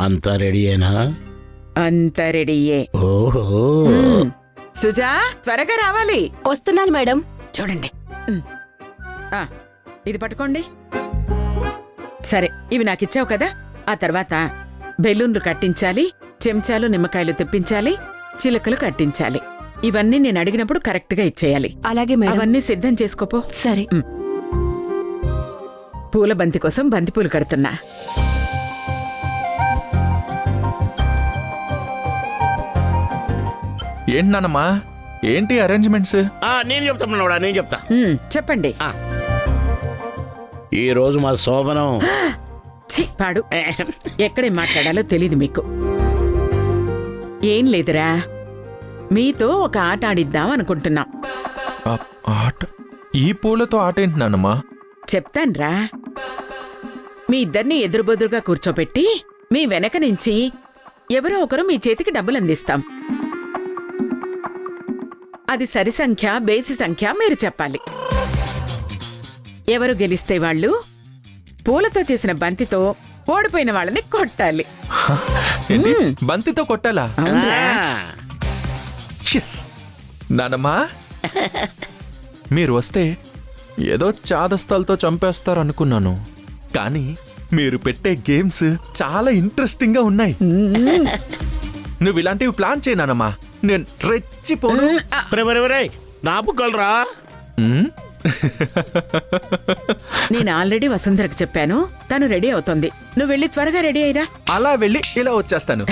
అంతా రెడీయేనా? అంతా రెడీయే. ఓహో, సుజా త్వరగా రావాలి. వస్తున్నాను మేడం. చూడండి. ఇది పట్టుకోండి. సరే, ఇవి నాకిచ్చావు కదా. ఆ తర్వాత బెలూన్లు కట్టించాలి, చెంచాలు నిమ్మకాయలు తెప్పించాలి, చిలకలు కట్టించాలి. ఇవన్నీ నేను అడిగినప్పుడు కరెక్ట్ గా ఇచ్చేయాలి. అలాగే మేడం. అవన్నీ సిద్ధం చేసుకోపో. సరే. పూల బంతి కోసం బంతిపూలు కడుతున్నా. ఏంటి నానమ్మా, ఏంటి అరేంజ్మెంట్స్? నేను చెప్తాను, నేను చెప్తా. చెప్పండి. ఈ రోజు మా శోభనం. పాడు. ఎక్కడేం మాట్లాడాలో తెలీదు మీకు. ఏం లేదురా, మీతో ఒక ఆట ఆడిద్దాం అనుకుంటున్నాం. ఆట? ఈ పూలతో ఆట ఏంటి నానమ్మా? చెప్తాన్రా. మీ ఇద్దరిని ఎదురుబొదురుగా కూర్చోపెట్టి మీ వెనక నుంచి ఎవరో ఒకరు మీ చేతికి డబ్బులు అందిస్తాం. అది సరి సంఖ్య బేసి సంఖ్య మీరు చెప్పాలి. ఎవరు గెలిస్తే వాళ్ళు పూలతో చేసిన బంతితో ఓడిపోయిన వాళ్ళని కొట్టాలి. బంతితో కొట్టాలా? నానమ్మా, మీరు వస్తే ఏదో చాదస్తాలతో చంపేస్తారనుకున్నాను, కానీ మీరు పెట్టే గేమ్స్ చాలా ఇంట్రెస్టింగ్ గా ఉన్నాయి. నువ్వు ఇలాంటివి ప్లాన్ చేయనానమ్మా, నేను రెచ్చిపోను. నా బుక్కలరా. నేను ఆల్రెడీ వసుంధరకు చెప్పాను, తను రెడీ అవుతోంది. నువ్వు వెళ్ళి త్వరగా రెడీ అయ్యిరా. అలా వెళ్ళి ఇలా వచ్చేస్తాను.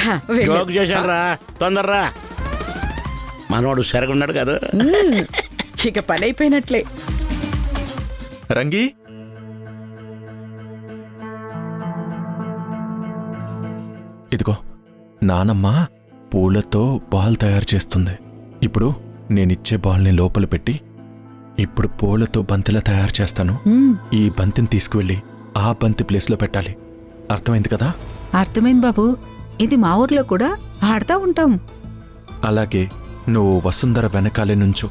జోక్ చేశానురా, తొందరరా. మనోడు సరిగున్నాడు కదా. ఇక పని అయిపోయినట్లే. రంగి, ఇదిగో నానమ్మ పూలతో బాల్ తయారు చేస్తుంది. ఇప్పుడు నేనిచ్చే బాల్ని లోపల పెట్టి ఇప్పుడు పూలతో బంతిలా తయారు చేస్తాను. ఈ బంతిని తీసుకువెళ్ళి ఆ బంతి ప్లేస్లో పెట్టాలి. అర్థమైంది కదా? అర్థమైంది బాబు. ఇది మా ఊర్లో కూడా ఆడుతూ ఉంటాం. అలాగే నువ్వు వసుంధర వెనకాలే నుంచు.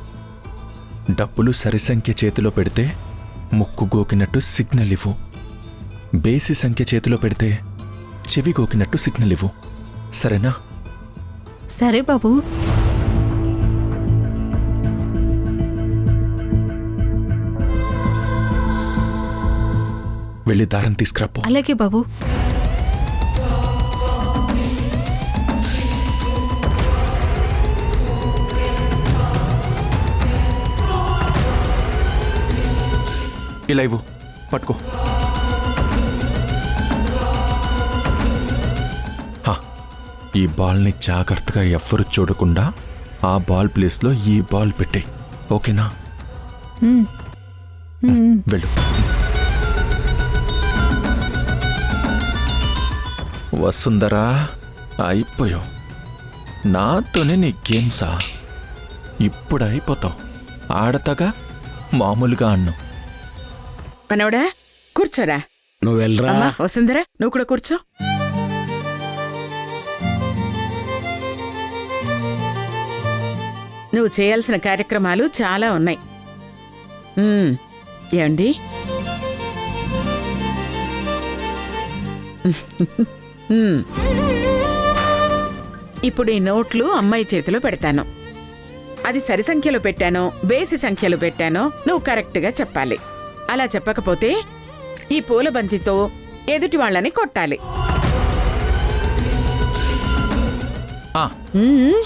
డబ్బులు సరి సంఖ్య చేతిలో పెడితే ముక్కు గోకినట్టు సిగ్నల్ ఇవ్వు. బేసి సంఖ్య చేతిలో పెడితే చెవి గోకినట్టు సిగ్నల్ ఇవ్వు. సరేనా? సరే బాబు. వెళ్ళి దారం తీసుకురాపో. అలాగే బాబు. ఇలా ఇవ్వు, పట్టుకో. ఈ బాల్ని జాగ్రత్తగా ఎవ్వరు చూడకుండా ఆ బాల్ ప్లేస్లో ఈ బాల్ పెట్టే. ఓకేనా? వెళ్ళు. వసుంధరా, అయిపోయావు. నాతోనే నీ గేమ్సా? ఇప్పుడు అయిపోతావు. ఆడతాగా మామూలుగా అన్ను. మనవడా కూర్చోరా. నువ్వు వెళ్ళరా. వసుంధరా, నువ్వు కూడా కూర్చో. నువ్వు చేయాల్సిన కార్యక్రమాలు చాలా ఉన్నాయి. ఏమండి? ఇప్పుడు ఈ నోట్లు అమ్మాయి చేతిలో పెడతాను. అది సరి సంఖ్యలో పెట్టానో బేసి సంఖ్యలో పెట్టానో నువ్వు కరెక్ట్గా చెప్పాలి. అలా చెప్పకపోతే ఈ పూల బంతితో ఎదుటి వాళ్ళని కొట్టాలి.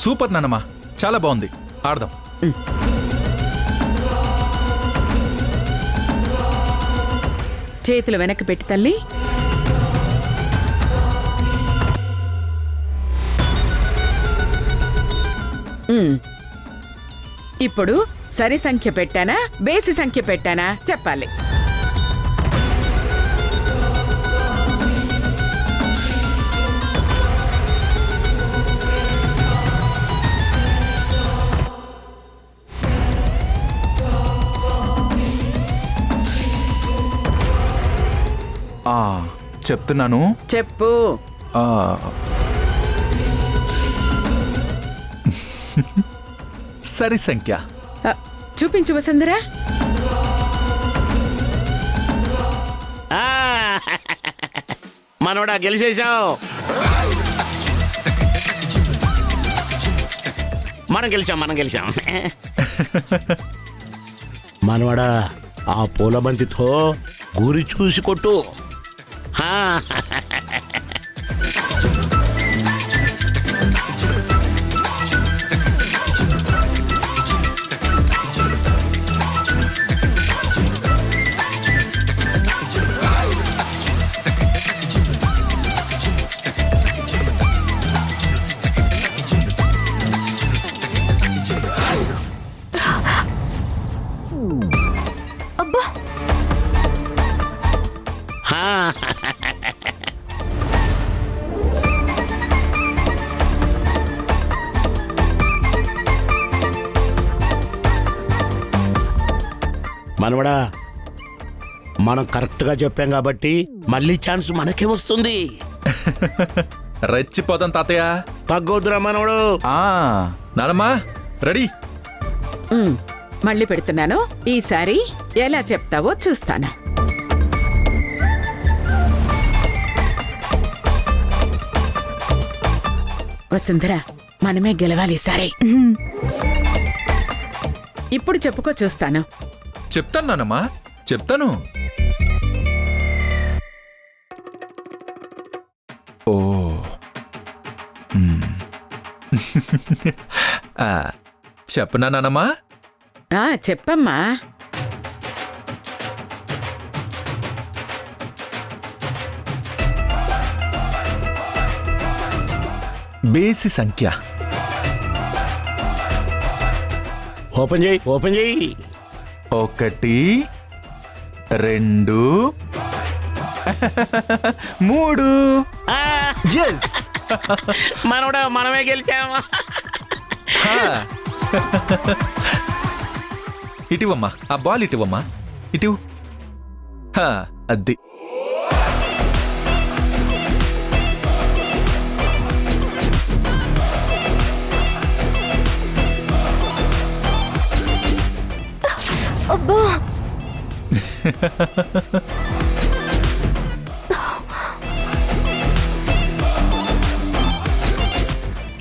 సూపర్ నానమ్మా, చాలా బాగుంది. ఆడదాం. చేతులు వెనక్కి పెట్టి తల్లి. ఇప్పుడు సరి సంఖ్య పెట్టానా బేసి సంఖ్య పెట్టానా చెప్పాలి. చెప్తున్నాను. చెప్పు. సరి సంఖ్య చూపించు వసుంధరా. ఆ, మనోడా గెలిచేసావు. మనం గెలిచాం. మనవాడా ఆ పూల బంతితో గురి చూసి కొట్టు. ఆ, ఆ. మనవడా మనం కరెక్ట్గా చెప్పాం కాబట్టి మళ్ళీ ఛాన్స్ మనకే వస్తుంది. రెచ్చిపోతాం తాతయ్య. తగ్గొద్దురా మనవడు. నానమ్మా రెడీ. మళ్ళీ పెడుతున్నాను. ఈసారి ఎలా చెప్తావో చూస్తాను. వసుంధర, మనమే గెలవాలి సరే. ఇప్పుడు చెప్పుకో చూస్తాను. చెప్తాను నానమ్మా, చెప్తాను. ఓ చెప్పనా నానమ్మా? చెప్పమ్మా. బేసి సంఖ్య. ఓపెన్ చేయి. 1 2 3. ఎస్, మనవడా మనమే గెలిచాము. ఇటివమ్మా, ఆ బాల్ ఇటివమ్మా, ఇటు. అది అబ్బా,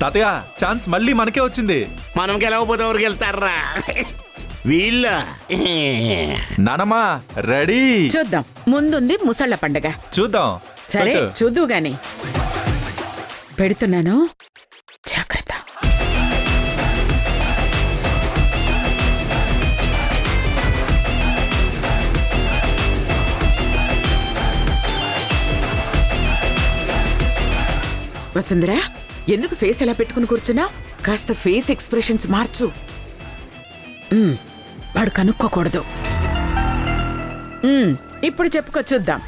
తాతయ్య ఛాన్స్ మళ్ళీ మనకే వచ్చింది. మనం గెలవకపోతే ఎవరికి వెళ్తారా? వీళ్ళ. నానమ్మా రెడీ. చూద్దాం. ముందుంది ముసళ్ళ పండగ. చూద్దాం. సరే పెట్టు. చూద్దు గాని. పెడుతున్నాను, జాగ్రత్త. వసుంధరా, ఎందుకు ఫేస్ ఎలా పెట్టుకుని కూర్చున్నా? కాస్త ఫేస్ ఎక్స్ప్రెషన్స్ మార్చు. వాడు కనుక్కోకూడదు. ఇప్పుడు చెప్పుకో చూద్దాం.